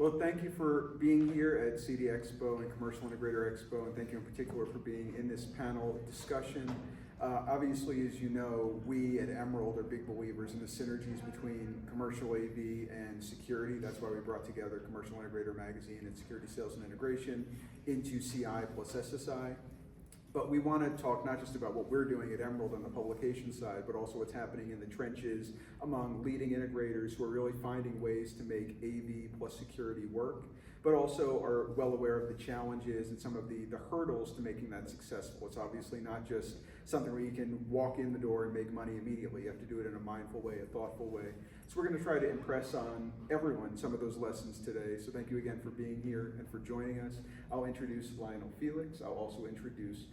Well, thank you for being here at CD Expo and Commercial Integrator Expo, and thank you in particular for being in this panel discussion. Obviously, as you know, we at Emerald are big believers in the synergies between commercial AV and security. That's why we brought together Commercial Integrator Magazine and Security Sales and Integration into CI plus SSI. But we want to talk not just about what we're doing at Emerald on the publication side, but also what's happening in the trenches among leading integrators who are really finding ways to make AV plus security work, but also are well aware of the challenges and some of the hurdles to making that successful. It's obviously not just something where you can walk in the door and make money immediately. You have to do it in a mindful way, a thoughtful way. So we're going to try to impress on everyone some of those lessons today. So thank you again for being here and for joining us. I'll introduce Lionel Felix. I'll also introduce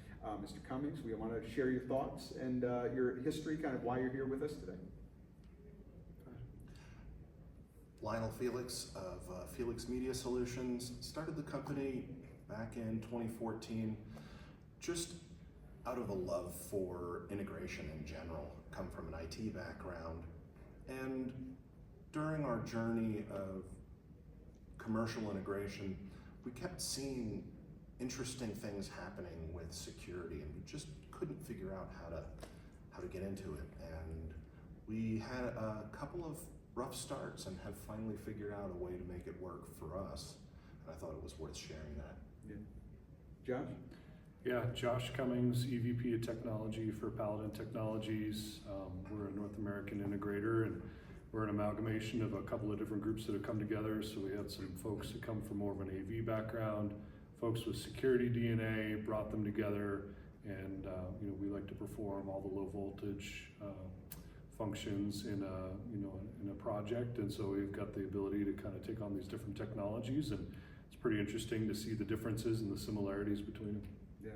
Mr. Cummings. We want to share your thoughts and your history, kind of why you're here with us today. Lionel Felix of Felix Media Solutions. Started the company back in 2014 just out of a love for integration in general. Come from an IT background, and during our journey of commercial integration, we kept seeing interesting things happening with security, and we just couldn't figure out how to get into it. And we had a couple of rough starts and have finally figured out a way to make it work for us. And I thought it was worth sharing that. Yeah. Josh? Yeah, Josh Cummings, EVP of Technology for Paladin Technologies. We're a North American integrator, and we're an amalgamation of a couple of different groups that have come together. So we had some folks that come from more of an AV background, folks with security DNA, brought them together, and we like to perform all the low voltage functions in a project, and so we've got the ability to kind of take on these different technologies, and it's pretty interesting to see the differences and the similarities between them. Yeah.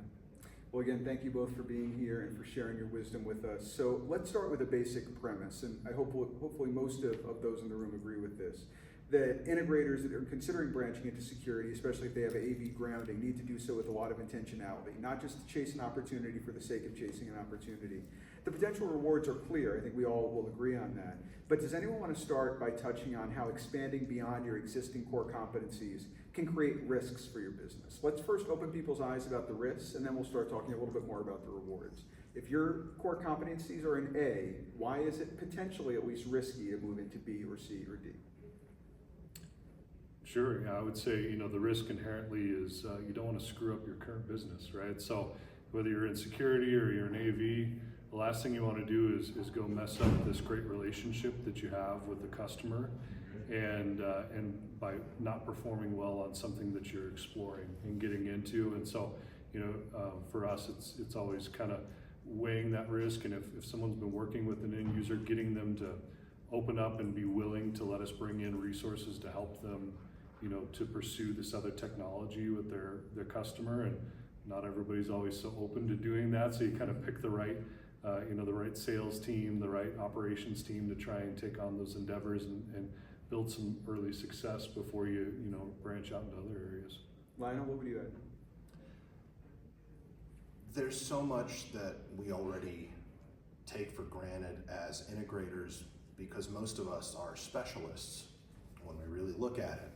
Well, again, thank you both for being here and for sharing your wisdom with us. So let's start with a basic premise, and I hopefully most of those in the room agree with this, that integrators that are considering branching into security, especially if they have AV grounding, need to do so with a lot of intentionality, not just to chase an opportunity for the sake of chasing an opportunity. The potential rewards are clear. I think we all will agree on that. But does anyone want to start by touching on how expanding beyond your existing core competencies can create risks for your business? Let's first open people's eyes about the risks, and then we'll start talking a little bit more about the rewards. If your core competencies are in A, why is it potentially at least risky to move into B or C or D? Sure, yeah, I would say, the risk inherently is you don't want to screw up your current business, right? So whether you're in security or you're in AV, the last thing you want to do is go mess up this great relationship that you have with the customer, and by not performing well on something that you're exploring and getting into. And so, for us, it's always kind of weighing that risk, and if someone's been working with an end user, getting them to open up and be willing to let us bring in resources to help them, to pursue this other technology with their customer. And not everybody's always so open to doing that, so you kind of pick the right the right sales team, the right operations team to try and take on those endeavors and build some early success before you branch out into other areas. Lionel, what would you add? There's so much that we already take for granted as integrators because most of us are specialists when we really look at it.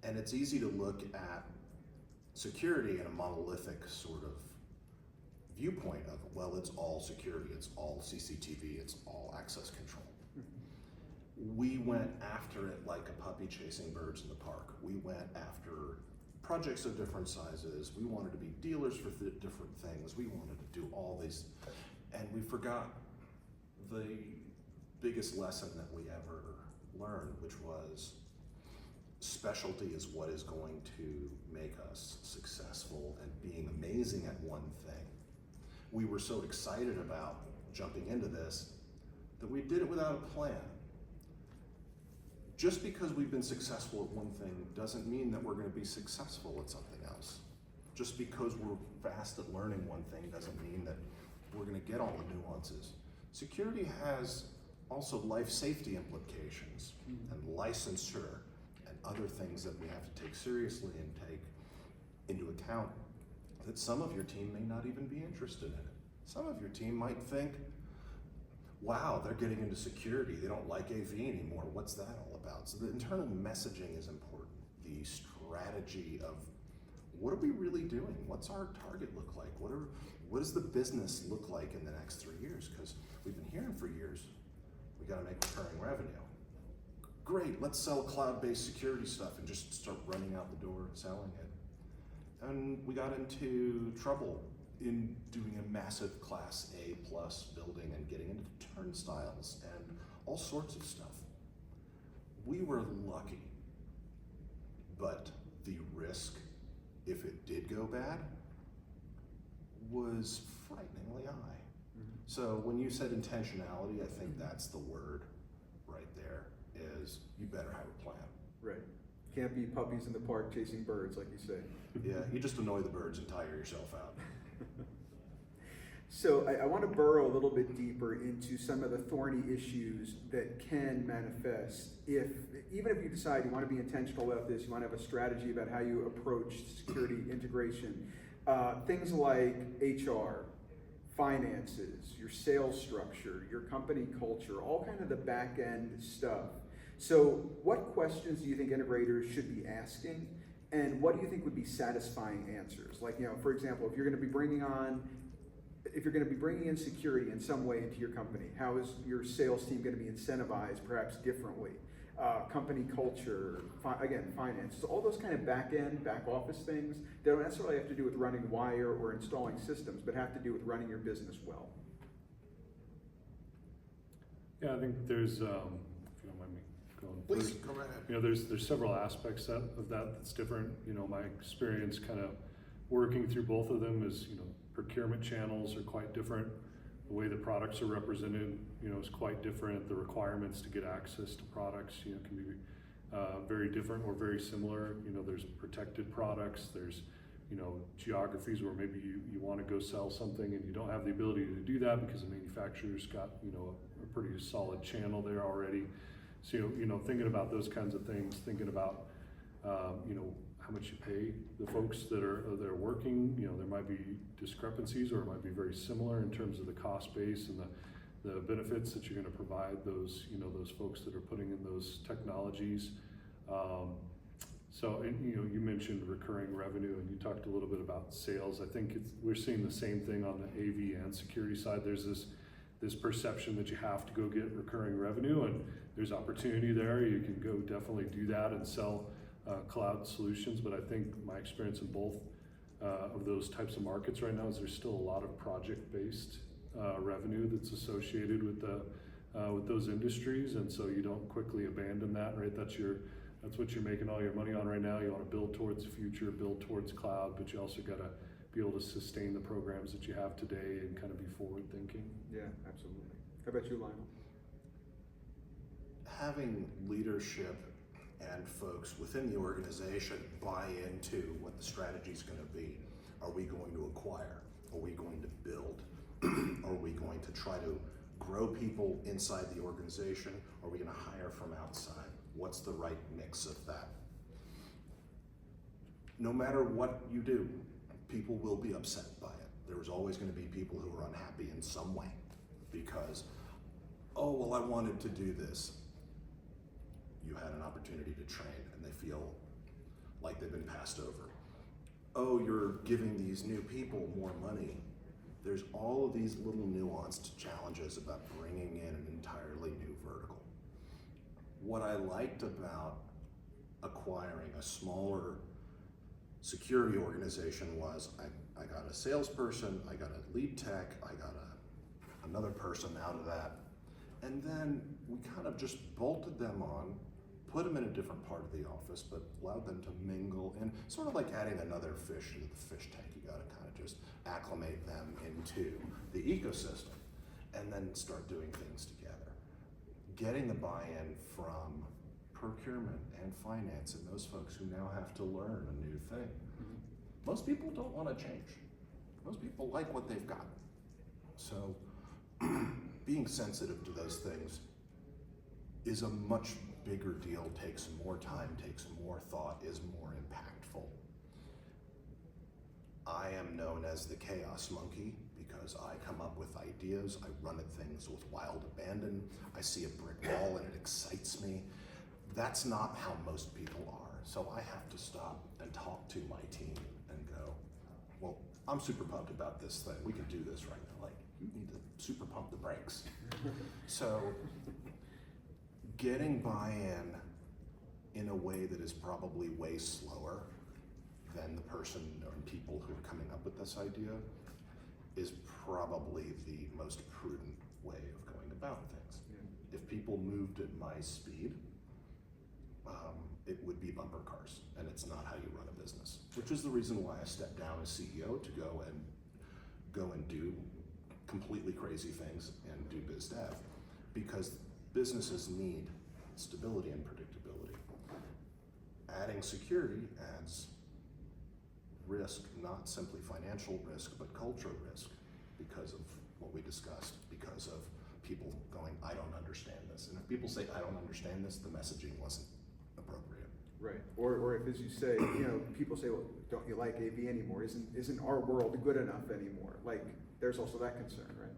And it's easy to look at security in a monolithic sort of viewpoint of, well, it's all security, it's all CCTV, it's all access control. We went after it like a puppy chasing birds in the park. We went after projects of different sizes. We wanted to be dealers for different things. We wanted to do all these, and we forgot the biggest lesson that we ever learned, which was specialty is what is going to make us successful, and being amazing at one thing. We were so excited about jumping into this that we did it without a plan. Just because we've been successful at one thing doesn't mean that we're going to be successful at something else. Just because we're fast at learning one thing doesn't mean that we're going to get all the nuances. Security has also life safety implications and licensure and other things that we have to take seriously and take into account that some of your team may not even be interested in it. Some of your team might think, wow, they're getting into security, they don't like AV anymore, what's that all about? So the internal messaging is important. the strategy of what are we really doing? What's our target look like? What does the business look like in the next 3 years? Because we've been hearing for years, we got to make recurring revenue. Great, let's sell cloud-based security stuff and just start running out the door selling it. And we got into trouble in doing a massive Class A plus building and getting into turnstiles and all sorts of stuff. We were lucky, but the risk, if it did go bad, was frighteningly high. Mm-hmm. So when you said intentionality, I think that's the word right there, is you better have a plan. Right. Can't be puppies in the park chasing birds, like you say. Yeah, you just annoy the birds and tire yourself out. So I want to burrow a little bit deeper into some of the thorny issues that can manifest even if you decide you want to be intentional about this, you want to have a strategy about how you approach security integration. Things like HR, finances, your sales structure, your company culture, all kind of the back end stuff. So what questions do you think integrators should be asking, and what do you think would be satisfying answers? Like, for example, if you're going to be bringing in security in some way into your company, how is your sales team going to be incentivized perhaps differently? Company culture, finance, so all those kind of back office things, they don't necessarily have to do with running wire or installing systems, but have to do with running your business well. Yeah, I think there's, if you don't mind me going Please, first. go right ahead. There's several aspects of that's different. My experience kind of working through both of them is, procurement channels are quite different. The way the products are represented, is quite different. The requirements to get access to products, can be very different or very similar. There's protected products. There's, geographies where maybe you want to go sell something and you don't have the ability to do that because the manufacturer's got, a pretty solid channel there already. So, thinking about those kinds of things, thinking about, how much you pay the folks that are working. There might be discrepancies, or it might be very similar in terms of the cost base and the benefits that you're going to provide those those folks that are putting in those technologies. So you mentioned recurring revenue, and you talked a little bit about sales. I think we're seeing the same thing on the AV and security side. There's this perception that you have to go get recurring revenue, and there's opportunity there. You can go definitely do that and sell cloud solutions, but I think my experience in both of those types of markets right now is there's still a lot of project-based revenue that's associated with those industries, and so you don't quickly abandon that, right? That's what you're making all your money on right now. You want to build towards the future, build towards cloud, but you also got to be able to sustain the programs that you have today and kind of be forward thinking. Yeah, absolutely. How about you, Lionel? Having leadership and folks within the organization buy into what the strategy is going to be. Are we going to acquire? Are we going to build? Are we going to try to grow people inside the organization? Are we going to hire from outside? What's the right mix of that? No matter what you do, people will be upset by it. There's always going to be people who are unhappy in some way because, oh, well, I wanted to do this. You had an opportunity to train and they feel like they've been passed over. Oh, you're giving these new people more money. There's all of these little nuanced challenges about bringing in an entirely new vertical. What I liked about acquiring a smaller security organization was I got a salesperson, I got a lead tech, I got another person out of that, and then we kind of just bolted them on, put them in a different part of the office, but allowed them to mingle in, sort of like adding another fish into the fish tank. You got to kind of just acclimate them into the ecosystem and then start doing things together. Getting the buy-in from procurement and finance and those folks who now have to learn a new thing. Most people don't want to change. Most people like what they've got. So being sensitive to those things is a much bigger deal, takes more time, takes more thought, is more impactful. I am known as the chaos monkey because I come up with ideas, I run at things with wild abandon, I see a brick wall and it excites me. That's not how most people are. So I have to stop and talk to my team and go, well, I'm super pumped about this thing. We can do this right now. Like, you need to super pump the brakes. So getting buy-in in a way that is probably way slower than the person or people who are coming up with this idea is probably the most prudent way of going about things. Yeah. If people moved at my speed, it would be bumper cars, and it's not how you run a business. Which is the reason why I stepped down as CEO to go and do completely crazy things and do biz dev, because businesses need stability and predictability. Adding security adds risk, not simply financial risk, but cultural risk, because of what we discussed, because of people going, I don't understand this. And if people say, I don't understand this, the messaging wasn't appropriate. Right. Or if, as you say, people say, well, don't you like AV anymore? Isn't our world good enough anymore? Like, there's also that concern, right?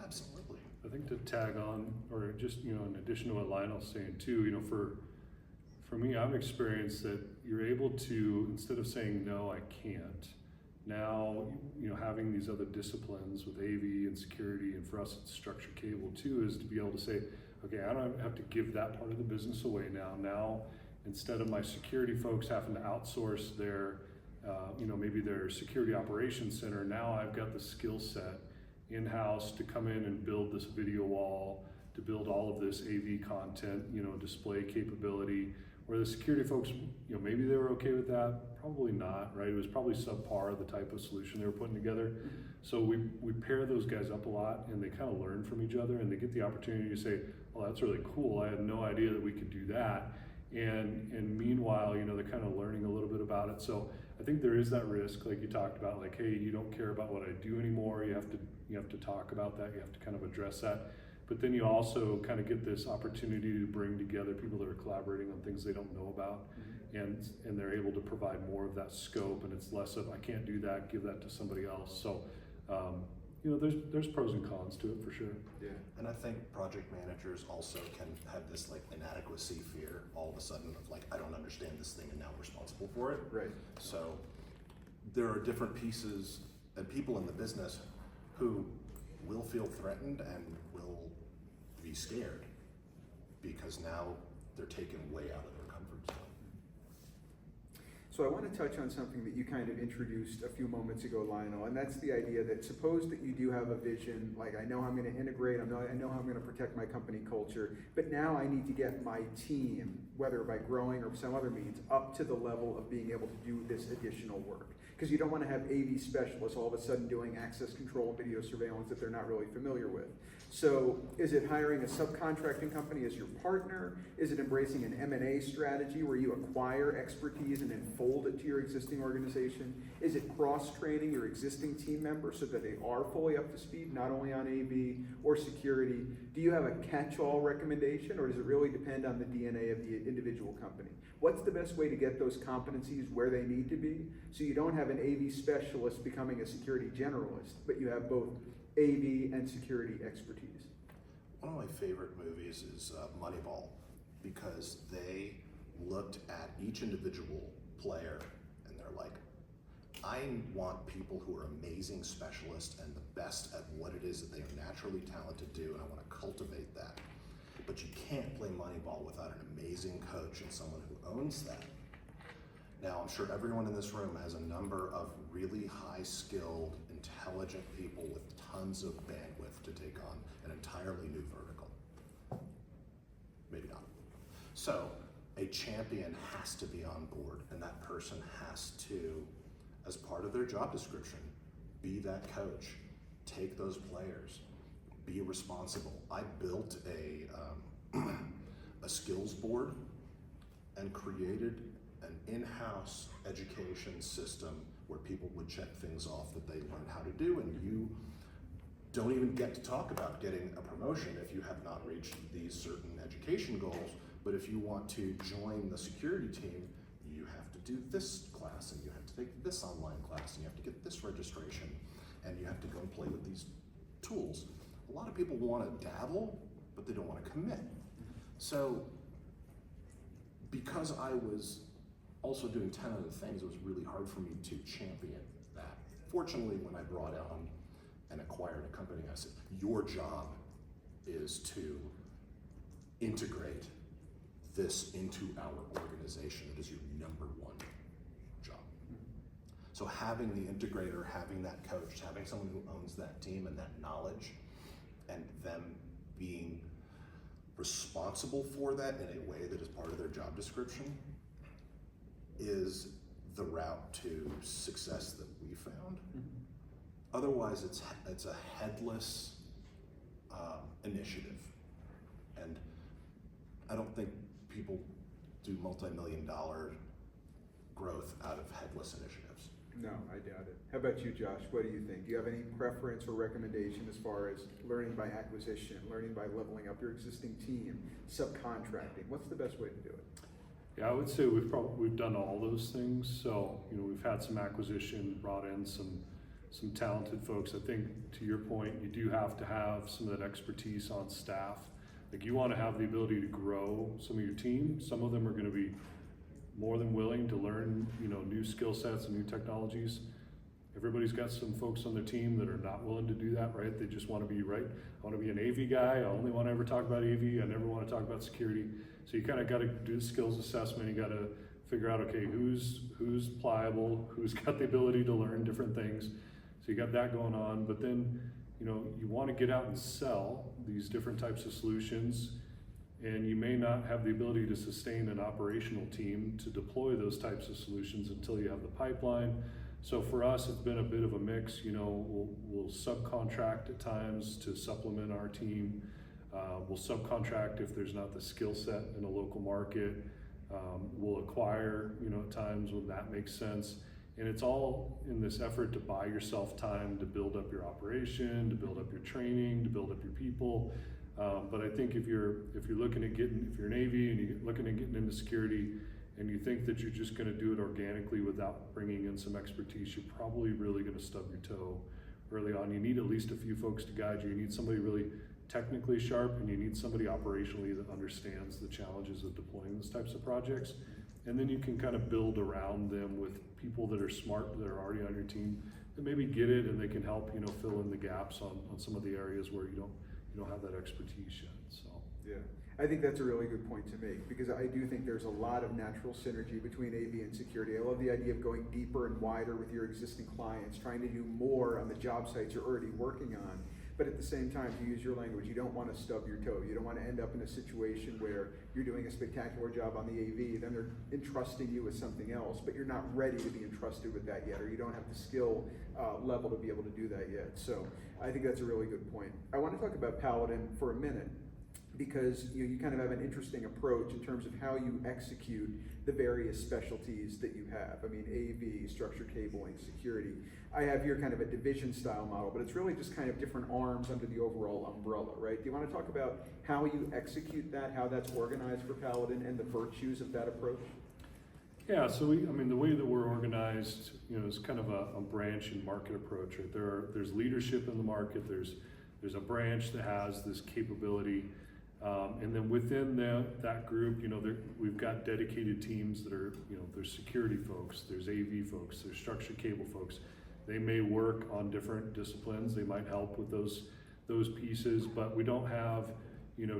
Absolutely. I think to tag on, or just, in addition to what Lionel's saying too, for me, I've experienced that you're able to, instead of saying, no, I can't, now, having these other disciplines with AV and security, and for us it's structured cable too, is to be able to say, okay, I don't have to give that part of the business away now. Now, instead of my security folks having to outsource their, maybe their security operations center, now I've got the skill set in-house to come in and build this video wall, to build all of this AV content, display capability, where the security folks, maybe they were okay with that, probably not, right? It was probably subpar, the type of solution they were putting together. So we pair those guys up a lot, and they kind of learn from each other, and they get the opportunity to say, well, that's really cool. I had no idea that we could do that. And meanwhile, they're kind of learning a little bit about it. So I think there is that risk, like you talked about, like, hey, you don't care about what I do anymore. You have to talk about that. You have to kind of address that. But then you also kind of get this opportunity to bring together people that are collaborating on things they don't know about, and they're able to provide more of that scope, and it's less of, I can't do that, give that to somebody else. So, there's pros and cons to it for sure. Yeah. And I think project managers also can have this like inadequacy fear all of a sudden of like, I don't understand this thing and now I'm responsible for it. Right. So there are different pieces and people in the business who will feel threatened and will be scared because now they're taken way out of their comfort zone. So I want to touch on something that you kind of introduced a few moments ago, Lionel, and that's the idea that suppose that you do have a vision, like I know how I'm going to integrate, I know how I'm going to protect my company culture, but now I need to get my team, whether by growing or some other means, up to the level of being able to do this additional work. Because you don't want to have AV specialists all of a sudden doing access control and video surveillance that they're not really familiar with. So is it hiring a subcontracting company as your partner? Is it embracing an M&A strategy where you acquire expertise and then fold it to your existing organization? Is it cross-training your existing team members so that they are fully up to speed, not only on AV or security? Do you have a catch-all recommendation, or does it really depend on the DNA of the individual company? What's the best way to get those competencies where they need to be so you don't have an AV specialist becoming a security generalist, but you have both AV and security expertise? One of my favorite movies is Moneyball, because they looked at each individual player and they're like, I want people who are amazing specialists and the best at what it is that they are naturally talented to do, and I want to cultivate that. But you can't play Moneyball without an amazing coach and someone who owns that. Now, I'm sure everyone in this room has a number of really high-skilled, intelligent people with tons of bandwidth to take on an entirely new vertical. Maybe not. So, a champion has to be on board, and that person has to, as part of their job description, be that coach, take those players, be responsible. I built a skills board and created an in-house education system where people would check things off that they learned how to do, and you don't even get to talk about getting a promotion if you have not reached these certain education goals. But if you want to join the security team, you have to do this class, and you have to take this online class, and you have to get this registration, and you have to go and play with these tools. A lot of people want to dabble, but they don't want to commit. So because I was also doing 10 other things, it was really hard for me to champion that. Fortunately, when I brought on and acquired a company, I said, your job is to integrate this into our organization. It is your number one job. So having the integrator, having that coach, having someone who owns that team and that knowledge, and them being responsible for that in a way that is part of their job description is the route to success that we found. Otherwise, it's a headless initiative, and I don't think people do multi-million-dollar growth out of headless initiatives. No, I doubt it. How about you, Josh? What do you think? Do you have any preference or recommendation as far as learning by acquisition, learning by leveling up your existing team, subcontracting? What's the best way to do it? Yeah, I would say we've done all those things. So, we've had some acquisition, brought in some talented folks. I think to your point, you do have to have some of that expertise on staff. Like, you want to have the ability to grow some of your team. Some of them are going to be more than willing to learn, new skill sets and new technologies. Everybody's got some folks on their team that are not willing to do that, right? They just want to be I want to be an AV guy. I only want to ever talk about AV. I never want to talk about security. So you kind of got to do the skills assessment. You got to figure out, okay, who's pliable, who's got the ability to learn different things. So you got that going on. But then, you want to get out and sell these different types of solutions, and you may not have the ability to sustain an operational team to deploy those types of solutions until you have the pipeline. So for us, it's been a bit of a mix. We'll subcontract at times to supplement our team. We'll subcontract if there's not the skill set in a local market. We'll acquire, at times when that makes sense. And it's all in this effort to buy yourself time to build up your operation, to build up your training, to build up your people. But I think if you're looking at if you're an AV and you're looking at getting into security, and you think that you're just going to do it organically without bringing in some expertise, you're probably really going to stub your toe early on. You need at least a few folks to guide you. You need somebody really technically sharp, and you need somebody operationally that understands the challenges of deploying those types of projects. And then you can kind of build around them with people that are smart, that are already on your team, that maybe get it, and they can help, fill in the gaps on some of the areas where you don't have that expertise yet. So yeah, I think that's a really good point to make, because I do think there's a lot of natural synergy between AV and security. I love the idea of going deeper and wider with your existing clients, trying to do more on the job sites you're already working on. But at the same time, to use your language, you don't want to stub your toe. You don't want to end up in a situation where you're doing a spectacular job on the AV, then they're entrusting you with something else, but you're not ready to be entrusted with that yet, or you don't have the skill level to be able to do that yet. So I think that's a really good point. I want to talk about Paladin for a minute, because you kind of have an interesting approach in terms of how you execute the various specialties that you have. I mean, AV, structured cabling, security. I have here kind of a division style model, but it's really just kind of different arms under the overall umbrella, right? Do you want to talk about how you execute that, how that's organized for Paladin, and the virtues of that approach? yeah, so the way that we're organized, is kind of a branch and market approach. Right? There's leadership in the market. There's a branch that has this capability. And then within that group, we've got dedicated teams that are, there's security folks, there's AV folks, there's structured cable folks. They may work on different disciplines. They might help with those pieces, but we don't have,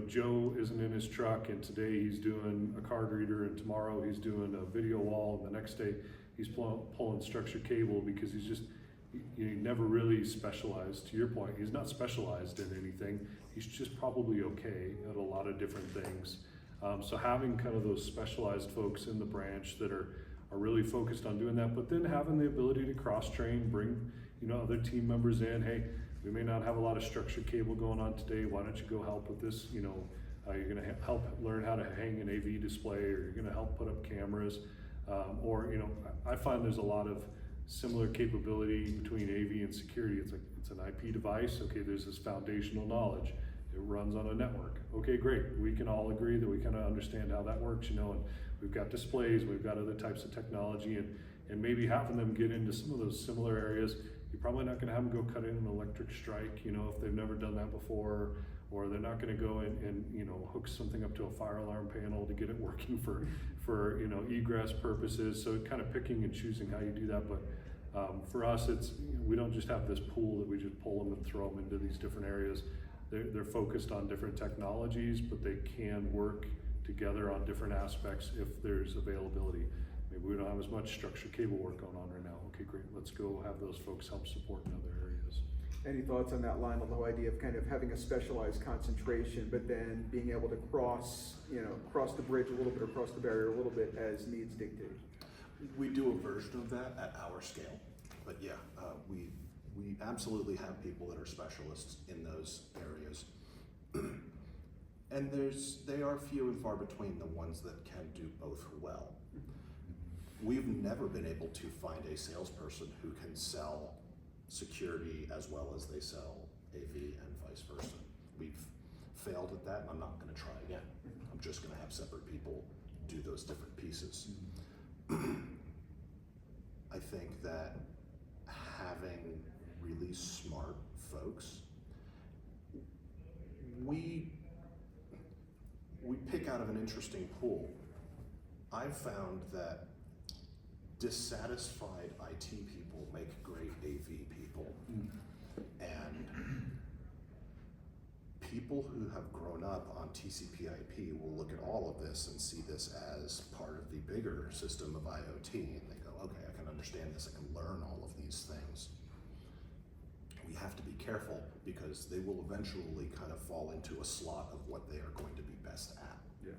Joe isn't in his truck and today he's doing a card reader and tomorrow he's doing a video wall and the next day he's pulling structured cable, because he's just, he never really specialized. To your point, he's not specialized in anything. He's just probably okay at a lot of different things. So having kind of those specialized folks in the branch that are really focused on doing that, but then having the ability to cross-train, bring other team members in. Hey, we may not have a lot of structured cable going on today. Why don't you go help with this? You're going to help learn how to hang an AV display, or you're going to help put up cameras. I find there's a lot of similar capability between AV and security. It's an IP device. Okay, there's this foundational knowledge. It runs on a network. Okay, great. We can all agree that we kind of understand how that works, and we've got displays, we've got other types of technology, and maybe having them get into some of those similar areas. You're probably not going to have them go cut in an electric strike, if they've never done that before, or they're not going to go and hook something up to a fire alarm panel to get it working for egress purposes. So kind of picking and choosing how you do that. But for us, it's we don't just have this pool that we just pull them and throw them into these different areas. They're focused on different technologies, but they can work together on different aspects if there's availability. Maybe we don't have as much structured cable work going on right now. Okay, great, let's go have those folks help support in other areas. Any thoughts on that line, on the whole idea of kind of having a specialized concentration, but then being able to cross the bridge a little bit, or cross the barrier a little bit as needs dictate? We do a version of that at our scale, but yeah, we absolutely have people that are specialists in those areas. And they are few and far between, the ones that can do both well. We've never been able to find a salesperson who can sell security as well as they sell AV and vice versa. We've failed at that, and I'm not going to try again. I'm just going to have separate people do those different pieces. I think that having really smart folks, we pick out of an interesting pool. I've found that dissatisfied IT people make great AV people. And people who have grown up on TCP/IP will look at all of this and see this as part of the bigger system of IoT, and they go, okay, I can understand this, I can learn all of these things. We have to be careful, because they will eventually kind of fall into a slot of what they are going to be best at. Yeah.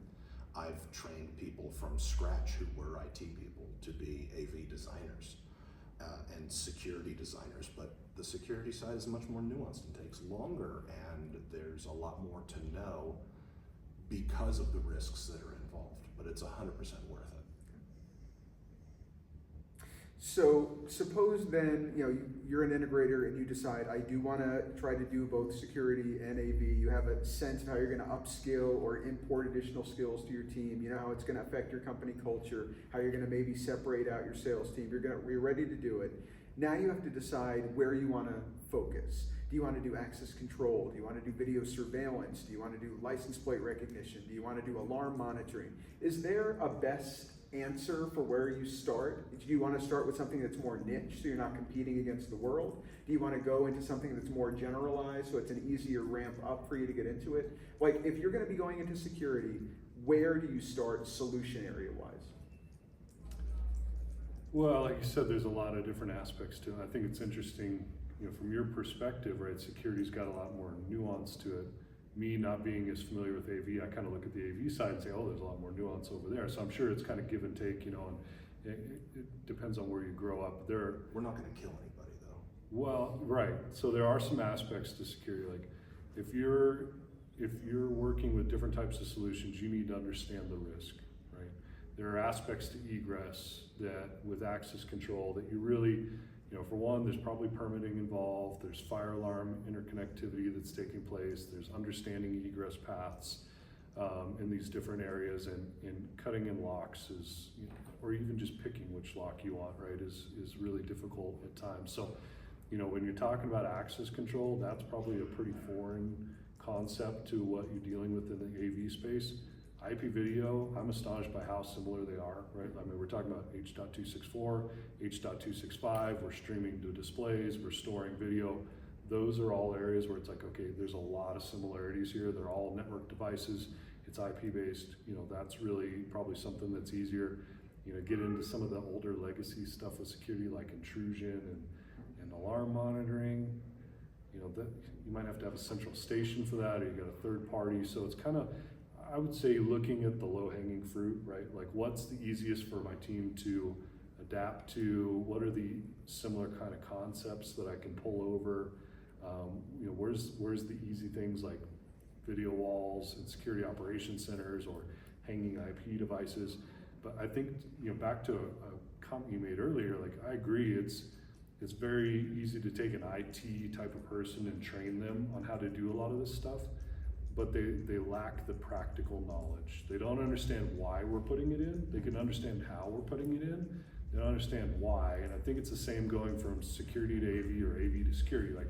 I've trained people from scratch who were IT people to be AV designers and security designers, but the security side is much more nuanced and takes longer, and there's a lot more to know because of the risks that are involved, but it's 100% worth it. So suppose then, you're an integrator and you decide, I do want to try to do both security and AV. You have a sense of how you're going to upskill or import additional skills to your team. You know how it's going to affect your company culture, how you're going to maybe separate out your sales team. You're ready to do it. Now you have to decide where you want to focus. Do you want to do access control? Do you want to do video surveillance? Do you want to do license plate recognition? Do you want to do alarm monitoring? Is there a best answer for where you start? Do you want to start with something that's more niche so you're not competing against the world? Do you want to go into something that's more generalized so it's an easier ramp up for you to get into it? Like, if you're going to be going into security, where do you start solution area wise? Well, like you said, there's a lot of different aspects to it. I think it's interesting, from your perspective, right? Security's got a lot more nuance to it. Me not being as familiar with AV, I kind of look at the AV side and say, oh, there's a lot more nuance over there. So I'm sure it's kind of give and take, and it depends on where you grow up. We're not going to kill anybody, though. Well, right. So there are some aspects to security. Like if you're working with different types of solutions, you need to understand the risk, right? There are aspects to egress that with access control that you really, for one, there's probably permitting involved, there's fire alarm interconnectivity that's taking place, there's understanding egress paths in these different areas, and cutting in locks is, or even just picking which lock you want, right, is really difficult at times. So, when you're talking about access control, that's probably a pretty foreign concept to what you're dealing with in the AV space. IP video, I'm astonished by how similar they are, right? I mean, we're talking about H.264, H.265, we're streaming to displays, we're storing video. Those are all areas where it's like, okay, there's a lot of similarities here. They're all network devices. It's IP based. That's really probably something that's easier. Get into some of the older legacy stuff with security, like intrusion and alarm monitoring. That you might have to have a central station for that, or you got a third party. So it's kind of, I would say, looking at the low-hanging fruit, right? Like, what's the easiest for my team to adapt to? What are the similar kind of concepts that I can pull over? Where's the easy things like video walls and security operations centers or hanging IP devices? But I think, back to a comment you made earlier, like, I agree, it's very easy to take an IT type of person and train them on how to do a lot of this stuff, but they lack the practical knowledge. They don't understand why we're putting it in. They can understand how we're putting it in. They don't understand why. And I think it's the same going from security to AV or AV to security. Like,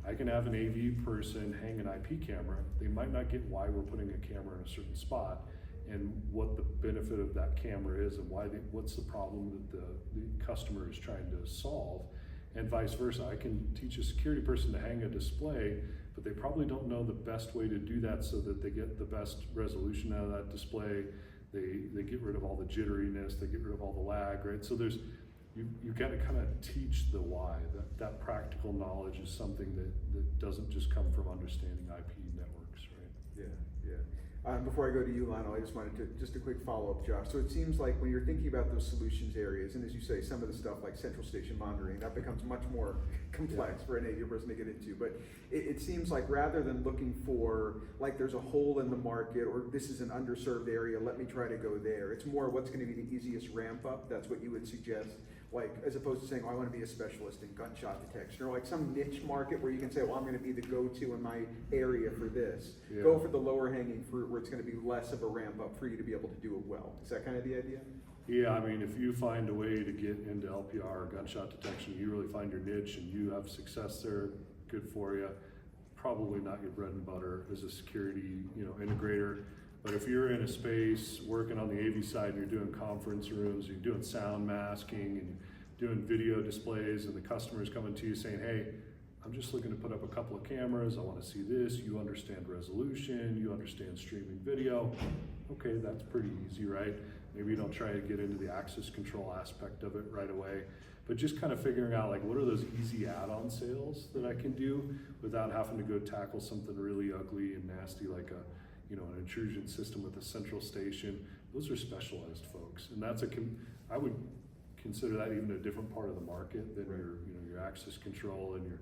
I can have an AV person hang an IP camera. They might not get why we're putting a camera in a certain spot and what the benefit of that camera is and what's the problem that the customer is trying to solve, and vice versa. I can teach a security person to hang a display, but they probably don't know the best way to do that so that they get the best resolution out of that display. They get rid of all the jitteriness, they get rid of all the lag, right? So you got to kind of teach the why. That practical knowledge is something that doesn't just come from understanding IP networks, right? Yeah. Before I go to you, Lionel, I just wanted to, just a quick follow-up, Josh. So it seems like when you're thinking about those solutions areas, and as you say, some of the stuff like central station monitoring, that becomes much more complex for an AV person to get into. But it seems like rather than looking for, like there's a hole in the market, or this is an underserved area, let me try to go there. It's more what's gonna be the easiest ramp up. That's what you would suggest. Like, as opposed to saying, oh, I want to be a specialist in gunshot detection, or like some niche market where you can say, well, I'm going to be the go-to in my area for this. Yeah. Go for the lower hanging fruit where it's going to be less of a ramp up for you to be able to do it well. Is that kind of the idea? Yeah, I mean, if you find a way to get into LPR or gunshot detection, you really find your niche and you have success there, good for you. Probably not your bread and butter as a security, integrator. But if you're in a space working on the AV side and you're doing conference rooms, you're doing sound masking and doing video displays, and the customer's coming to you saying, hey, I'm just looking to put up a couple of cameras, I want to see this, you understand resolution, you understand streaming video. Okay, that's pretty easy, right? Maybe you don't try to get into the access control aspect of it right away, but just kind of figuring out like what are those easy add-on sales that I can do without having to go tackle something really ugly and nasty like an intrusion system with a central station. Those are specialized folks, and I would consider that even a different part of the market than your access control and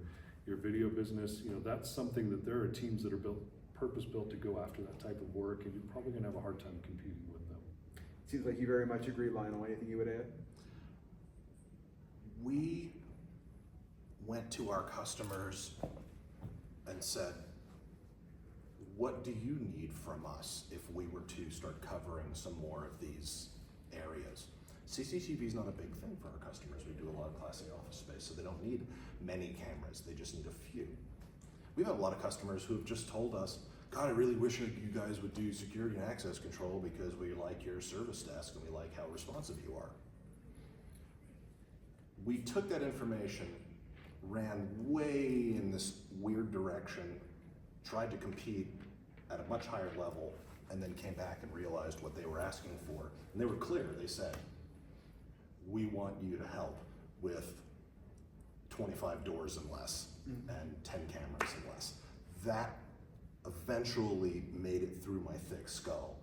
your video business. That's something that there are teams that are purpose-built to go after that type of work, and you're probably gonna have a hard time competing with them. Seems like you very much agree, Lionel. Anything you would add? We went to our customers and said, what do you need from us if we were to start covering some more of these areas? CCTV is not a big thing for our customers. We do a lot of Class A office space, so they don't need many cameras. They just need a few. We've had a lot of customers who have just told us, God, I really wish you guys would do security and access control because we like your service desk and we like how responsive you are. We took that information, ran way in this weird direction, tried to compete at a much higher level, and then came back and realized what they were asking for. And they were clear. They said, we want you to help with 25 doors and less, and 10 cameras and less. That eventually made it through my thick skull.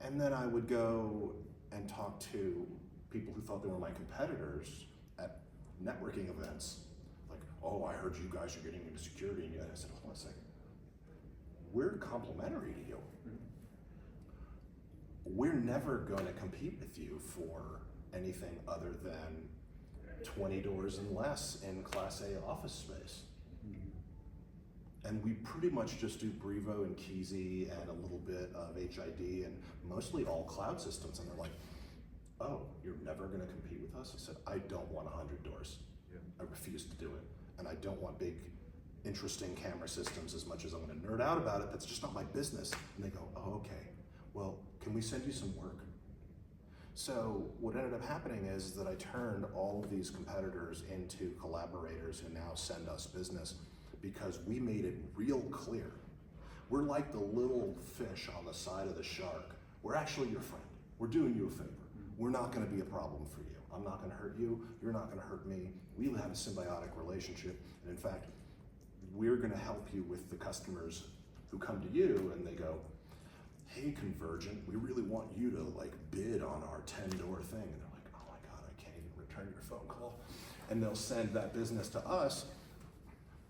And then I would go and talk to people who thought they were my competitors at networking events. Like, oh, I heard you guys are getting into security. And I said, hold on a second. We're complementary to you. We're never going to compete with you for anything other than 20 doors and less in Class A office space. And we pretty much just do Brevo and Keezy and a little bit of HID and mostly all cloud systems. And they're like, oh, you're never going to compete with us? I said, I don't want 100 doors. Yeah. I refuse to do it. And I don't want big, interesting camera systems as much as I'm going to nerd out about it. That's just not my business. And they go, oh, okay. Well, can we send you some work? So what ended up happening is that I turned all of these competitors into collaborators who now send us business because we made it real clear. We're like the little fish on the side of the shark. We're actually your friend. We're doing you a favor. We're not going to be a problem for you. I'm not going to hurt you. You're not going to hurt me. We have a symbiotic relationship. And in fact, we're going to help you with the customers who come to you and they go, hey, Convergent, we really want you to like bid on our 10-door thing. And they're like, oh my God, I can't even return your phone call. And they'll send that business to us.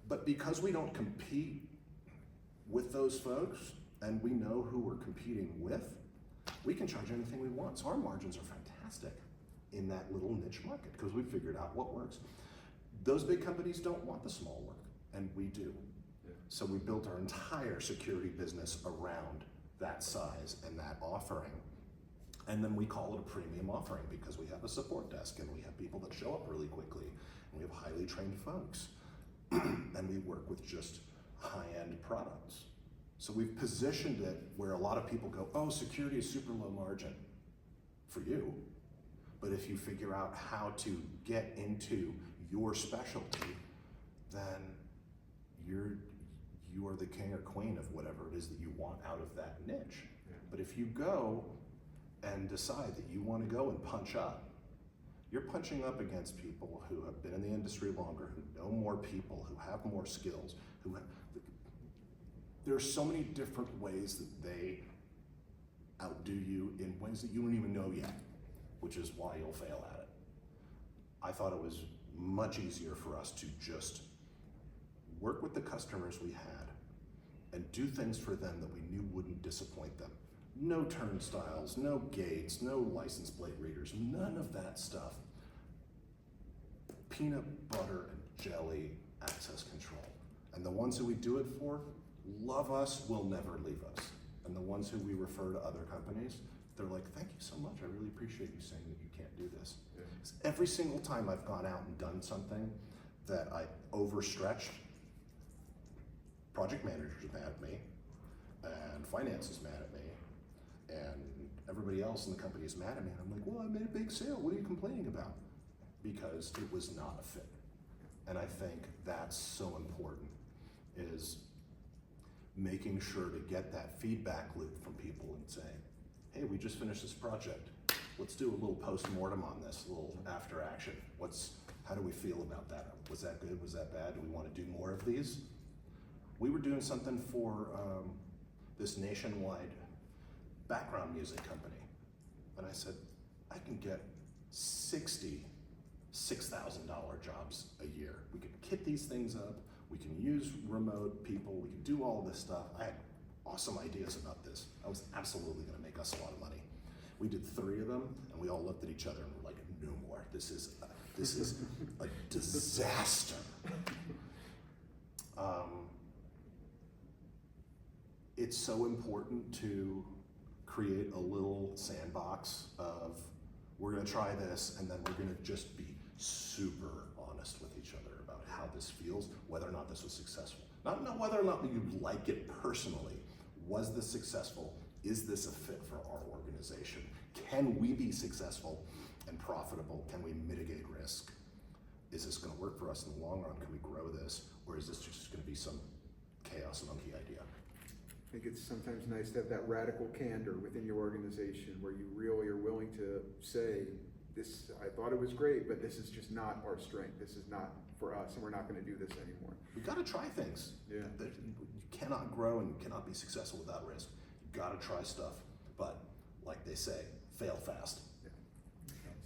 But because we don't compete with those folks and we know who we're competing with, we can charge anything we want. So our margins are fantastic in that little niche market because we figured out what works. Those big companies don't want the small work, and we do. Yeah. So we built our entire security business around that size and that offering. And then we call it a premium offering because we have a support desk and we have people that show up really quickly and we have highly trained folks. and we work with just high-end products. So we've positioned it where a lot of people go, oh, security is super low margin for you. But if you figure out how to get into your specialty, then you are the king or queen of whatever it is that you want out of that niche. Yeah. But if you go and decide that you want to go and punch up, you're punching up against people who have been in the industry longer, who know more people, who have more skills, there are so many different ways that they outdo you in ways that you don't even know yet, which is why you'll fail at it. I thought it was much easier for us to just work with the customers we had and do things for them that we knew wouldn't disappoint them. No turnstiles, no gates, no license plate readers, none of that stuff. Peanut butter and jelly access control. And the ones who we do it for love us, will never leave us. And the ones who we refer to other companies, they're like, thank you so much. I really appreciate you saying that you can't do this. Yeah. 'Cause every single time I've gone out and done something that I overstretched, project managers are mad at me, and finance is mad at me, and everybody else in the company is mad at me. And I'm like, well, I made a big sale. What are you complaining about? Because it was not a fit. And I think that's so important, is making sure to get that feedback loop from people and saying, hey, we just finished this project. Let's do a little post-mortem on this, a little after action. How do we feel about that? Was that good? Was that bad? Do we want to do more of these? We were doing something for this nationwide background music company. And I said, I can get 60 $6,000 jobs a year. We can kit these things up. We can use remote people. We can do all this stuff. I had awesome ideas about this. I was absolutely going to make us a lot of money. We did 3 of them, and we all looked at each other and were like, no more. This is a disaster. It's so important to create a little sandbox of, we're going to try this, and then we're going to just be super honest with each other about how this feels, whether or not this was successful. Not whether or not you like it personally. Was this successful? Is this a fit for our organization? Can we be successful and profitable? Can we mitigate risk? Is this going to work for us in the long run? Can we grow this? Or is this just going to be some chaos monkey idea? I think it's sometimes nice to have that radical candor within your organization where you really are willing to say, this, I thought it was great, but this is just not our strength. This is not for us, and we're not going to do this anymore. We got to try things. Yeah. You cannot grow and you cannot be successful without risk. You got to try stuff, but like they say, fail fast. Yeah.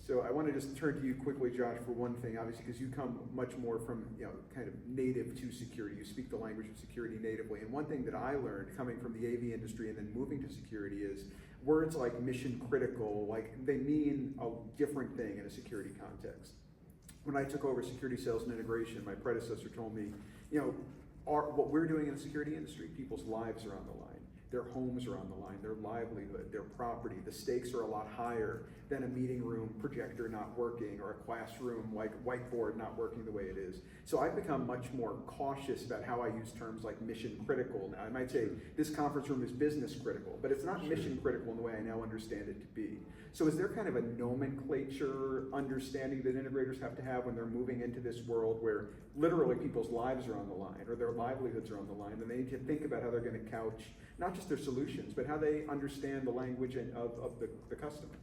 So I want to just turn to you quickly, Josh, for one thing, obviously, because you come much more from, kind of native to security. You speak the language of security natively. And one thing that I learned coming from the AV industry and then moving to security is words like mission critical, like they mean a different thing in a security context. When I took over security sales and integration, my predecessor told me, what we're doing in the security industry, people's lives are on the line. Their homes are on the line, their livelihood, their property. The stakes are a lot higher than a meeting room projector not working or a classroom like whiteboard not working the way it is. So I've become much more cautious about how I use terms like mission critical. Now I might say this conference room is business critical, but it's not mission critical in the way I now understand it to be. So is there kind of a nomenclature understanding that integrators have to have when they're moving into this world where literally people's lives are on the line or their livelihoods are on the line, and they need to think about how they're going to couch not just their solutions, but how they understand the language of the customer?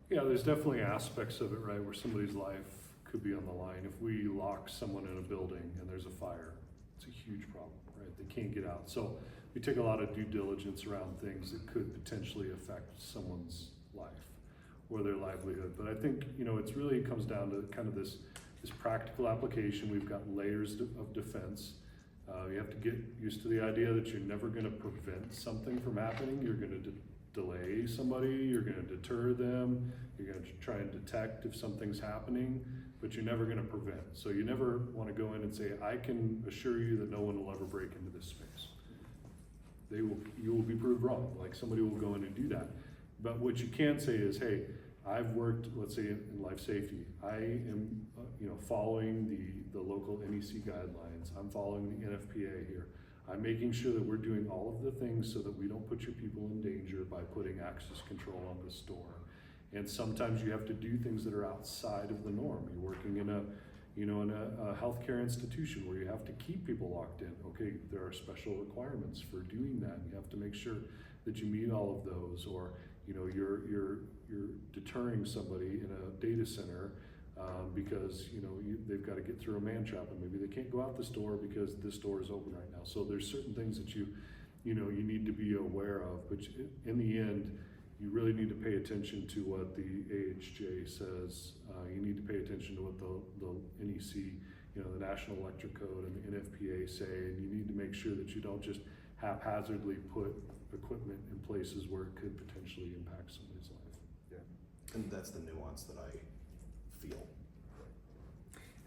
Yeah, there's definitely aspects of it, right, where somebody's life could be on the line. If we lock someone in a building and there's a fire, it's a huge problem, right? They can't get out. So we take a lot of due diligence around things that could potentially affect someone's life or their livelihood. But I think, it's really comes down to kind of this practical application. We've got layers of defense. You have to get used to the idea that you're never going to prevent something from happening. You're going to delay somebody, you're going to deter them, you're going to try and detect if something's happening, but you're never going to prevent. So you never want to go in and say, I can assure you that no one will ever break into this space. You will be proved wrong. Like somebody will go in and do that. But what you can say is, hey, I've worked, let's say, in life safety. I am, following the local NEC guidelines. I'm following the NFPA here. I'm making sure that we're doing all of the things so that we don't put your people in danger by putting access control on the store. And sometimes you have to do things that are outside of the norm. You're working in a healthcare institution where you have to keep people locked in. Okay, there are special requirements for doing that. You have to make sure that you meet all of those. Or you're deterring somebody in a data center because they've got to get through a man trap, and maybe they can't go out the store because this store is open right now. So there's certain things that you need to be aware of. But in the end, you really need to pay attention to what the AHJ says. You need to pay attention to what the NEC, the National Electric Code and the NFPA say, and you need to make sure that you don't just haphazardly put equipment in places where it could potentially impact somebody's life. Yeah. And that's the nuance that I feel.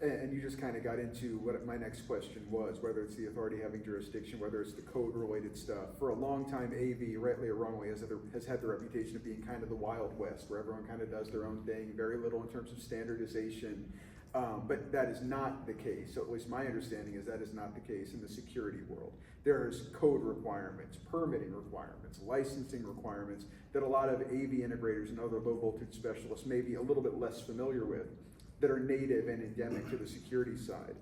And you just kind of got into what my next question was, whether it's the authority having jurisdiction, whether it's the code related stuff. For a long time, AV, rightly or wrongly, has had the reputation of being kind of the Wild West, where everyone kind of does their own thing, very little in terms of standardization. But that is not the case. So at least my understanding is that is not the case in the security world. There's code requirements, permitting requirements, licensing requirements that a lot of AV integrators and other low voltage specialists may be a little bit less familiar with, that are native and endemic to the security side.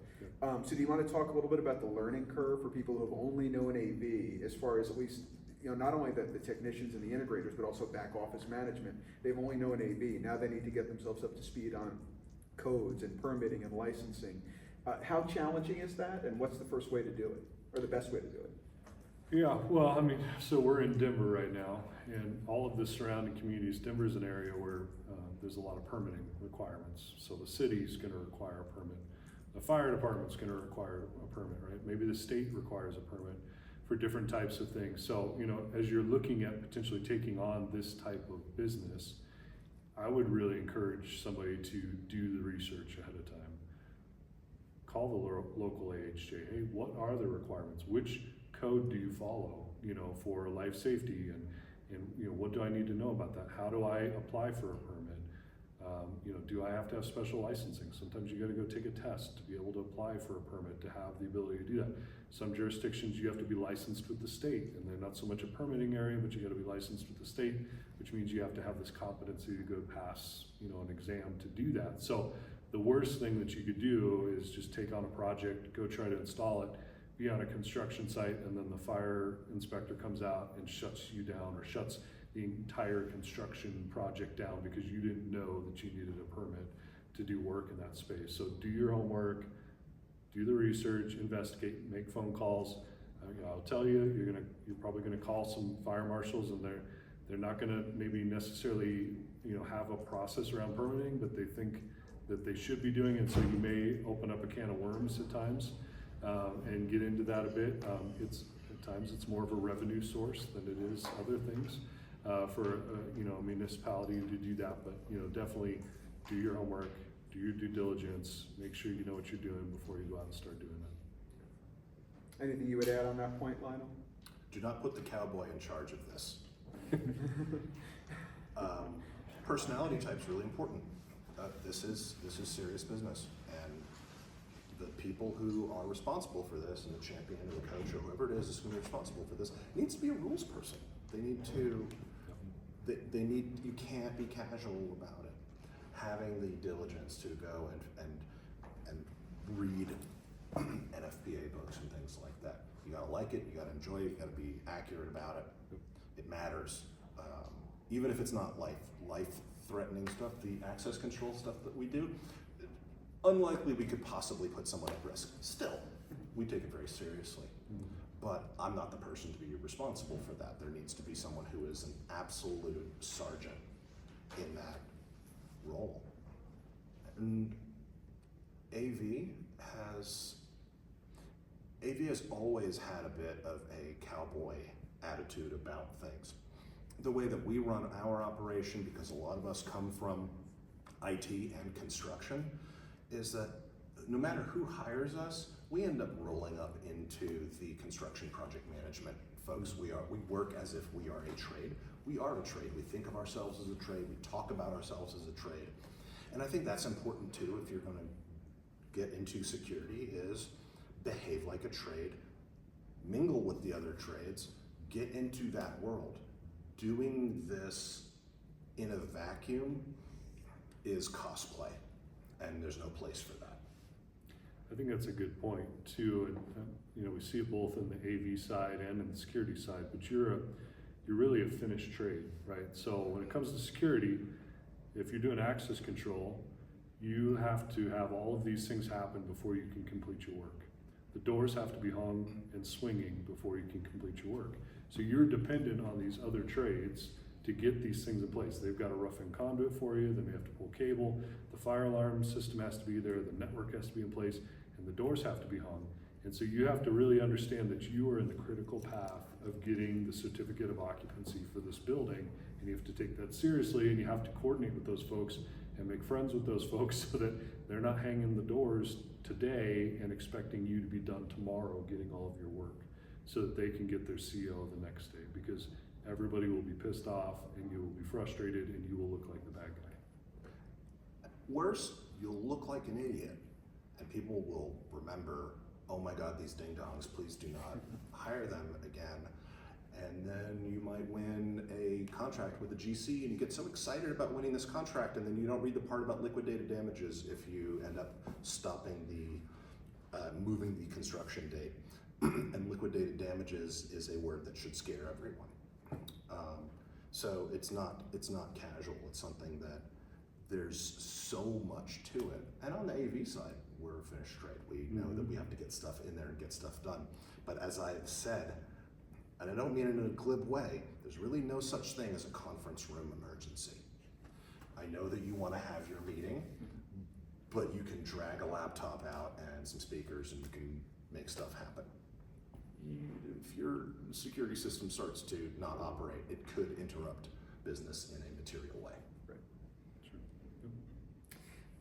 So do you want to talk a little bit about the learning curve for people who have only known AV, as far as at least, not only the technicians and the integrators, but also back office management. They've only known AV. Now they need to get themselves up to speed on codes and permitting and licensing. How challenging is that, and what's the first way to do it, or the best way to do it? Yeah, well, so we're in Denver right now, and all of the surrounding communities. Denver is an area where there's a lot of permitting requirements. So the city's going to require a permit. The fire department's going to require a permit, right? Maybe the state requires a permit for different types of things. So, as you're looking at potentially taking on this type of business, I would really encourage somebody to do the research ahead of time. Call the local AHJ. Hey, what are the requirements? Which code do you follow, for life safety, and what do I need to know about that? How do I apply for a permit? Do I have to have special licensing? Sometimes you got to go take a test to be able to apply for a permit, to have the ability to do that. Some jurisdictions you have to be licensed with the state, and they're not so much a permitting area, but you got to be licensed with the state, which means you have to have this competency to go pass, an exam to do that. So the worst thing that you could do is just take on a project, go try to install it, be on a construction site, and then the fire inspector comes out and shuts you down, or shuts the entire construction project down because you didn't know that you needed a permit to do work in that space. So do your homework, do the research, investigate, make phone calls. I'll tell you, you're probably gonna call some fire marshals, and they're not gonna maybe necessarily have a process around permitting, but they think that they should be doing it. So you may open up a can of worms at times. And get into that a bit. At times it's more of a revenue source than it is other things for a municipality to do that. But definitely do your homework, do your due diligence, make sure you know what you're doing before you go out and start doing it. Anything you would add on that point, Lionel? Do not put the cowboy in charge of this. Personality type's really important. This is serious business, and the people who are responsible for this, and the champion or the coach or whoever it is going to be responsible for this, needs to be a rules person. They need to. You can't be casual about it. Having the diligence to go and read NFPA books and things like that. You gotta like it. You gotta enjoy it. You gotta be accurate about it. It matters. Even if it's not life-threatening stuff, the access control stuff that we do. Unlikely we could possibly put someone at risk. Still, we take it very seriously. But I'm not the person to be responsible for that. There needs to be someone who is an absolute sergeant in that role. And AV has always had a bit of a cowboy attitude about things. The way that we run our operation, because a lot of us come from IT and construction, is that no matter who hires us, we end up rolling up into the construction project management folks. We work as if we are a trade. We are a trade. We think of ourselves as a trade. We talk about ourselves as a trade. And I think that's important too if you're going to get into security, is behave like a trade, mingle with the other trades, get into that world. Doing this in a vacuum is cosplay, and there's no place for that. I think that's a good point too. And we see it both in the AV side and in the security side, but you're really a finished trade, right? So when it comes to security, if you're doing access control, you have to have all of these things happen before you can complete your work. The doors have to be hung and swinging before you can complete your work. So you're dependent on these other trades to get these things in place. They've got to rough in conduit for you, then we have to pull cable, the fire alarm system has to be there, the network has to be in place, and the doors have to be hung. And so you have to really understand that you are in the critical path of getting the certificate of occupancy for this building, and you have to take that seriously, and you have to coordinate with those folks and make friends with those folks so that they're not hanging the doors today and expecting you to be done tomorrow getting all of your work, so that they can get their CO the next day, because everybody will be pissed off and you will be frustrated and you will look like the bad guy. Worse, you'll look like an idiot, and people will remember, oh my God, these ding-dongs, please do not hire them again. And then you might win a contract with a GC, and you get so excited about winning this contract, and then you don't read the part about liquidated damages if you end up stopping moving the construction date. And liquidated damages is a word that should scare everyone. So it's not casual. It's something that there's so much to it. And on the AV side, we're a finished trade. We know that we have to get stuff in there and get stuff done. But as I've said, and I don't mean it in a glib way, there's really no such thing as a conference room emergency. I know that you want to have your meeting, but you can drag a laptop out and some speakers and you can make stuff happen. If your security system starts to not operate, it could interrupt business in a material way. Right.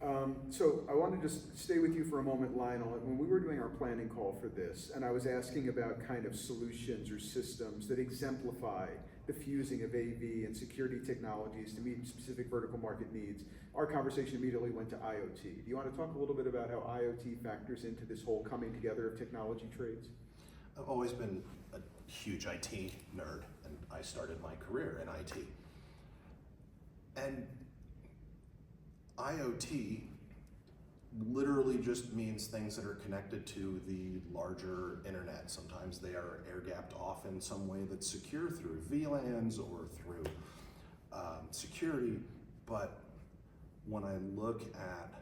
Sure. So I want to just stay with you for a moment, Lionel. When we were doing our planning call for this, and I was asking about kind of solutions or systems that exemplify the fusing of AV and security technologies to meet specific vertical market needs, our conversation immediately went to IoT. Do you want to talk a little bit about how IoT factors into this whole coming together of technology trades? I've always been a huge IT nerd, and I started my career in IT. And IoT literally just means things that are connected to the larger internet. Sometimes they are air-gapped off in some way that's secure through VLANs or through security. But when I look at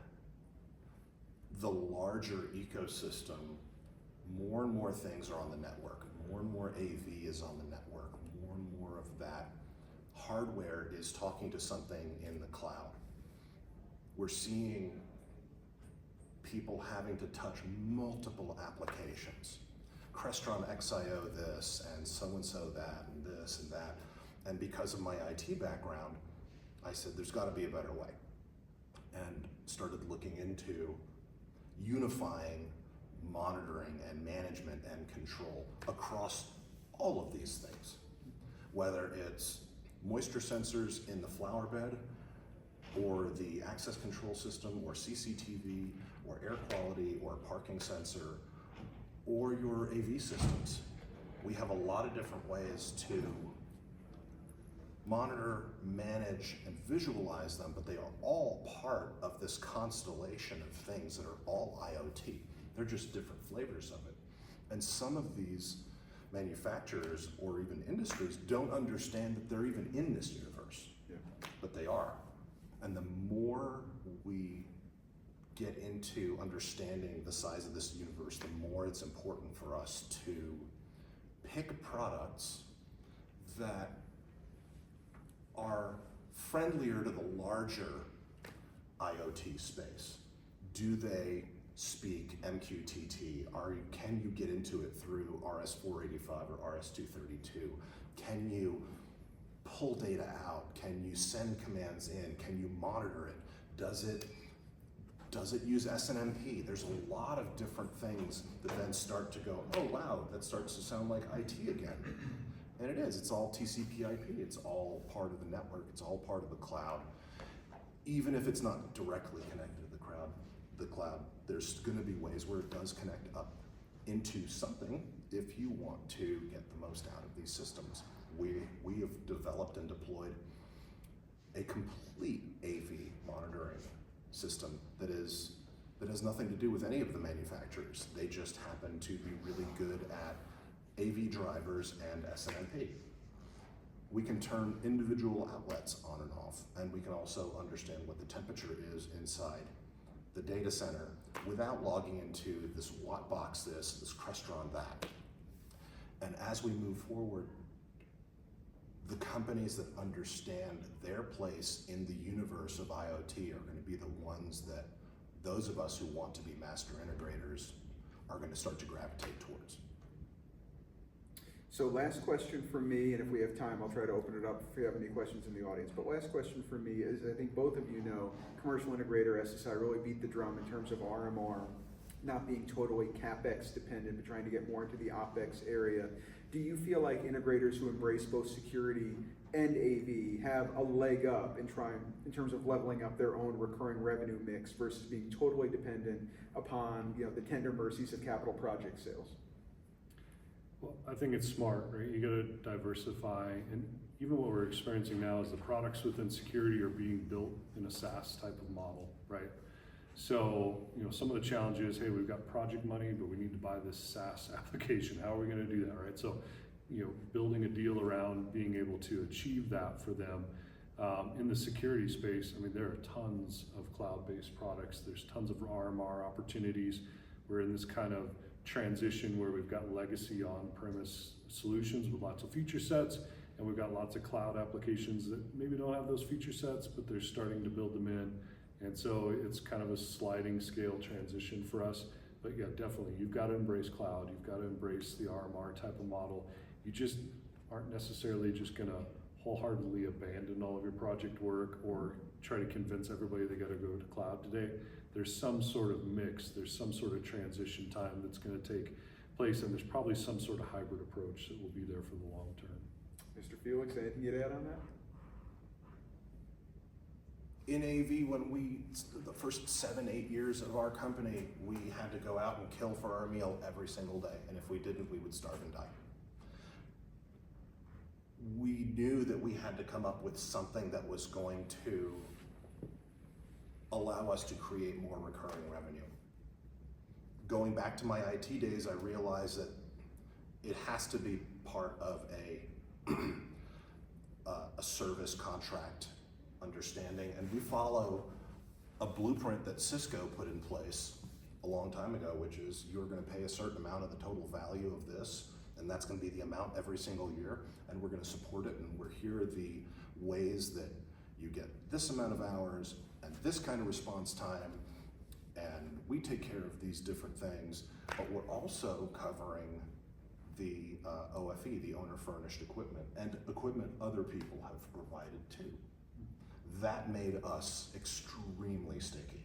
the larger ecosystem, more and more things are on the network. More and more AV is on the network. More and more of that hardware is talking to something in the cloud. We're seeing people having to touch multiple applications. Crestron XIO this, and so that, and this and that. And because of my IT background, I said there's got to be a better way. And started looking into unifying monitoring and management and control across all of these things. Whether it's moisture sensors in the flower bed, or the access control system, or CCTV, or air quality, or parking sensor, or your AV systems. We have a lot of different ways to monitor, manage, and visualize them, but they are all part of this constellation of things that are all IoT. They're just different flavors of it. And some of these manufacturers or even industries don't understand that they're even in this universe, but they are. And the more we get into understanding the size of this universe, the more it's important for us to pick products that are friendlier to the larger IoT space. Do they speak MQTT? Can you get into it through RS-485 or RS-232? Can you pull data out? Can you send commands in? Can you monitor it? Does it Does it use SNMP? There's a lot of different things that then start to go, oh wow, that starts to sound like IT again. And it is, it's all TCP/IP, it's all part of the network, it's all part of the cloud. Even if it's not directly connected to the cloud, there's gonna be ways where it does connect up into something if you want to get the most out of these systems. We have developed and deployed a complete AV monitoring system that has nothing to do with any of the manufacturers. They just happen to be really good at AV drivers and SNMP. We can turn individual outlets on and off, and we can also understand what the temperature is inside the data center without logging into this watt box this Crestron that. And as we move forward, the companies that understand their place in the universe of IoT are going to be the ones that those of us who want to be master integrators are going to start to gravitate towards. So last question for me, and if we have time, I'll try to open it up if you have any questions in the audience. But last question for me is, I think both of you know, commercial integrator SSI really beat the drum in terms of RMR not being totally CapEx dependent, but trying to get more into the OpEx area. Do you feel like integrators who embrace both security and AV have a leg up in terms of leveling up their own recurring revenue mix versus being totally dependent upon the tender mercies of capital project sales? Well, I think it's smart, right? You got to diversify, and even what we're experiencing now is the products within security are being built in a SaaS type of model, right? So, some of the challenges, hey, we've got project money, but we need to buy this SaaS application. How are we going to do that, right? So, building a deal around being able to achieve that for them. In the security space, I mean, there are tons of cloud-based products. There's tons of RMR opportunities. We're in this kind of transition where we've got legacy on-premise solutions with lots of feature sets, and we've got lots of cloud applications that maybe don't have those feature sets, but they're starting to build them in. And so it's kind of a sliding scale transition for us. But yeah, definitely, you've got to embrace cloud. You've got to embrace the RMR type of model. You just aren't necessarily just going to wholeheartedly abandon all of your project work or try to convince everybody they got to go to cloud today. There's some sort of mix. There's some sort of transition time that's going to take place, and there's probably some sort of hybrid approach that will be there for the long term. Mr. Felix, anything you'd add on that? In AV, the first 7-8 years of our company, we had to go out and kill for our meal every single day. And if we didn't, we would starve and die. We knew that we had to come up with something that was going to allow us to create more recurring revenue. Going back to my IT days, I realized that it has to be part of a service contract understanding, and we follow a blueprint that Cisco put in place a long time ago, which is you're going to pay a certain amount of the total value of this, and that's going to be the amount every single year, and we're going to support it, and here are the ways that you get this amount of hours and this kind of response time, and we take care of these different things, but we're also covering the OFE, the owner furnished equipment, and equipment other people have provided too. That made us extremely sticky.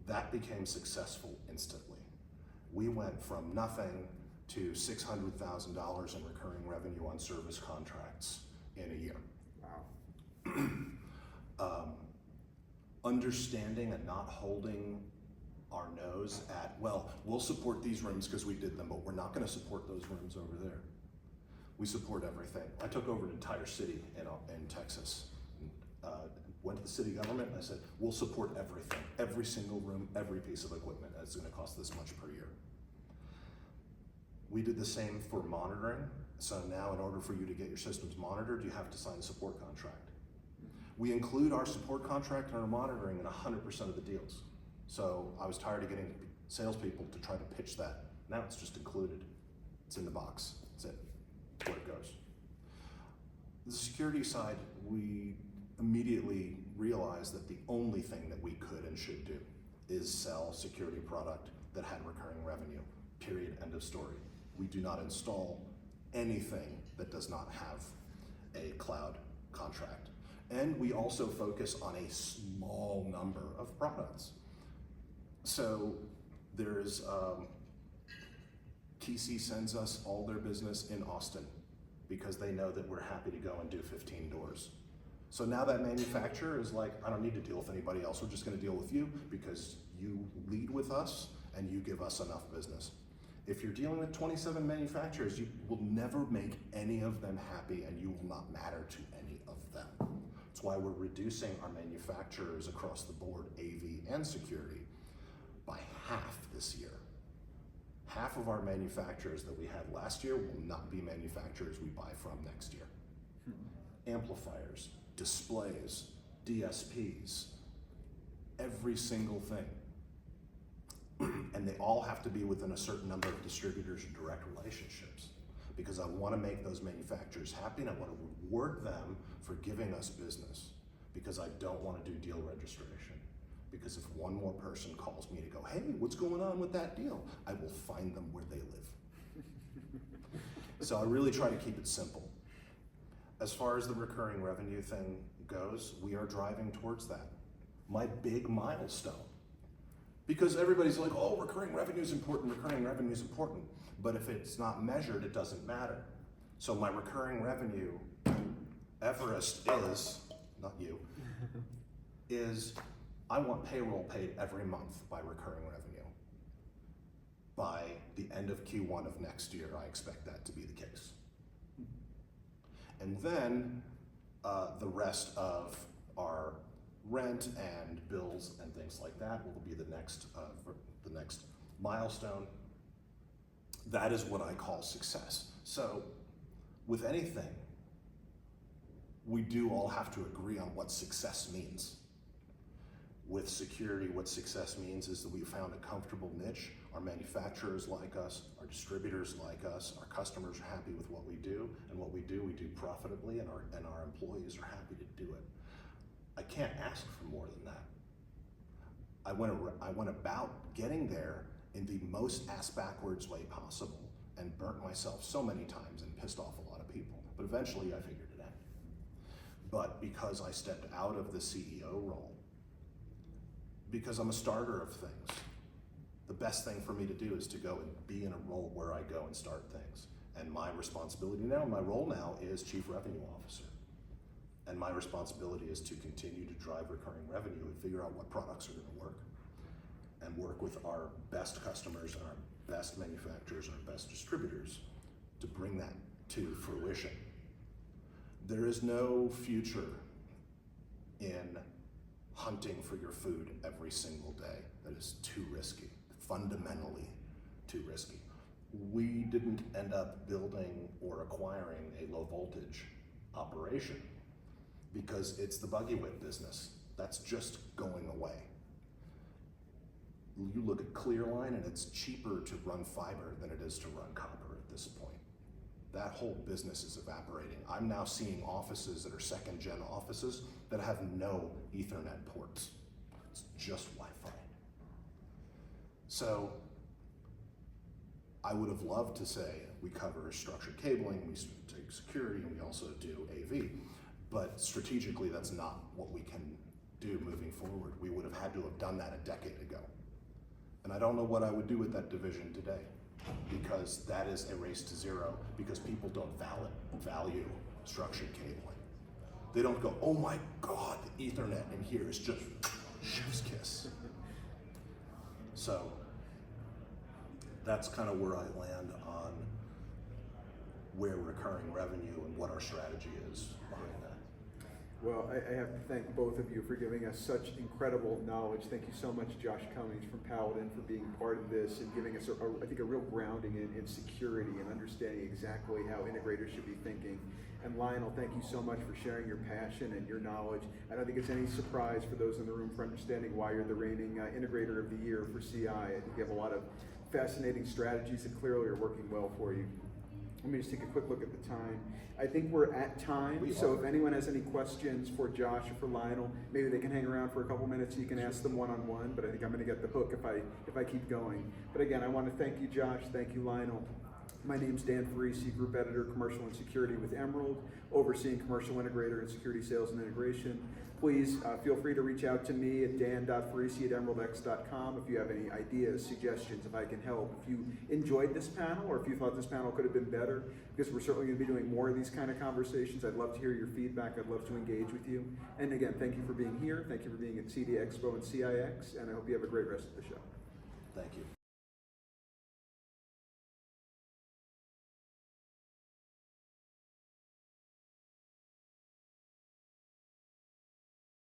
That became successful instantly. We went from nothing to $600,000 in recurring revenue on service contracts in a year. Wow. Understanding and not holding our nose at, well, we'll support these rooms because we did them, but we're not going to support those rooms over there. We support everything. I took over an entire city in Texas. Went to the city government and I said, we'll support everything, every single room, every piece of equipment, and it's going to cost this much per year. We did the same for monitoring. So now in order for you to get your systems monitored, you have to sign a support contract. We include our support contract and our monitoring in 100% of the deals. So I was tired of getting salespeople to try to pitch that. Now it's just included. It's in the box. That's it. Where it goes. The security side, we immediately realized that the only thing that we could and should do is sell security product that had recurring revenue, period, end of story. We do not install anything that does not have a cloud contract. And we also focus on a small number of products. So there's, TC sends us all their business in Austin because they know that we're happy to go and do 15 doors. So now that manufacturer is like, I don't need to deal with anybody else. We're just going to deal with you because you lead with us and you give us enough business. If you're dealing with 27 manufacturers, you will never make any of them happy and you will not matter to any of them. That's why we're reducing our manufacturers across the board, AV and security, by half this year. Half of our manufacturers that we had last year will not be manufacturers we buy from next year. Amplifiers, displays, DSPs, every single thing. And they all have to be within a certain number of distributors or direct relationships because I want to make those manufacturers happy and I want to reward them for giving us business because I don't want to do deal registration. Because if one more person calls me to go, hey, what's going on with that deal? I will find them where they live. So I really try to keep it simple. As far as the recurring revenue thing goes, we are driving towards that. My big milestone. Because everybody's like, oh, recurring revenue is important, recurring revenue is important. But if it's not measured, it doesn't matter. So my recurring revenue, Everest is, not you, is I want payroll paid every month by recurring revenue. By the end of Q1 of next year, I expect that to be the case. And then the rest of our rent and bills and things like that will be the next milestone. That is what I call success. So with anything, we do all have to agree on what success means. With security, what success means is that we've found a comfortable niche. Our manufacturers like us, our distributors like us, our customers are happy with what we do, and what we do profitably, and our employees are happy to do it. I can't ask for more than that. I went about getting there in the most ass-backwards way possible and burnt myself so many times and pissed off a lot of people, but eventually I figured it out. But because I stepped out of the CEO role, because I'm a starter of things, the best thing for me to do is to go and be in a role where I go and start things. And my responsibility now, my role now is Chief Revenue Officer. And my responsibility is to continue to drive recurring revenue and figure out what products are gonna work and work with our best customers and our best manufacturers and our best distributors to bring that to fruition. There is no future in hunting for your food every single day. That is too risky, fundamentally too risky. We didn't end up building or acquiring a low voltage operation because it's the buggy whip business. That's just going away. You look at Clearline and it's cheaper to run fiber than it is to run copper at this point. That whole business is evaporating. I'm now seeing offices that are second gen offices that have no Ethernet ports. It's just Wi-Fi. So I would have loved to say we cover structured cabling, we take security, and we also do AV. But strategically, that's not what we can do moving forward. We would have had to have done that a decade ago. And I don't know what I would do with that division today, because that is a race to zero, because people don't value structured cabling. They don't go, oh my God, the Ethernet in here is just chef's kiss. So that's kind of where I land on where recurring revenue and what our strategy is behind that. Well, I have to thank both of you for giving us such incredible knowledge. Thank you so much, Josh Cummings from Paladin, for being part of this and giving us, I think, a real grounding in security and understanding exactly how integrators should be thinking. And Lionel, thank you so much for sharing your passion and your knowledge. I don't think it's any surprise for those in the room for understanding why you're the reigning Integrator of the Year for CI. I think you have a lot of fascinating strategies that clearly are working well for you. Let me just take a quick look at the time. I think we're at time, so if anyone has any questions for Josh or for Lionel, maybe they can hang around for a couple minutes so you can ask them one-on-one, but I think I'm gonna get the hook if I keep going. But again, I wanna thank you, Josh, thank you, Lionel. My name's Dan Farisi, Group Editor, Commercial and Security with Emerald, overseeing Commercial Integrator and Security Sales and Integration. Please feel free to reach out to me at dan.farisi@emeraldx.com if you have any ideas, suggestions, if I can help. If you enjoyed this panel or if you thought this panel could have been better, because we're certainly going to be doing more of these kind of conversations. I'd love to hear your feedback. I'd love to engage with you. And again, thank you for being here. Thank you for being at CD Expo and CIX, and I hope you have a great rest of the show. Thank you.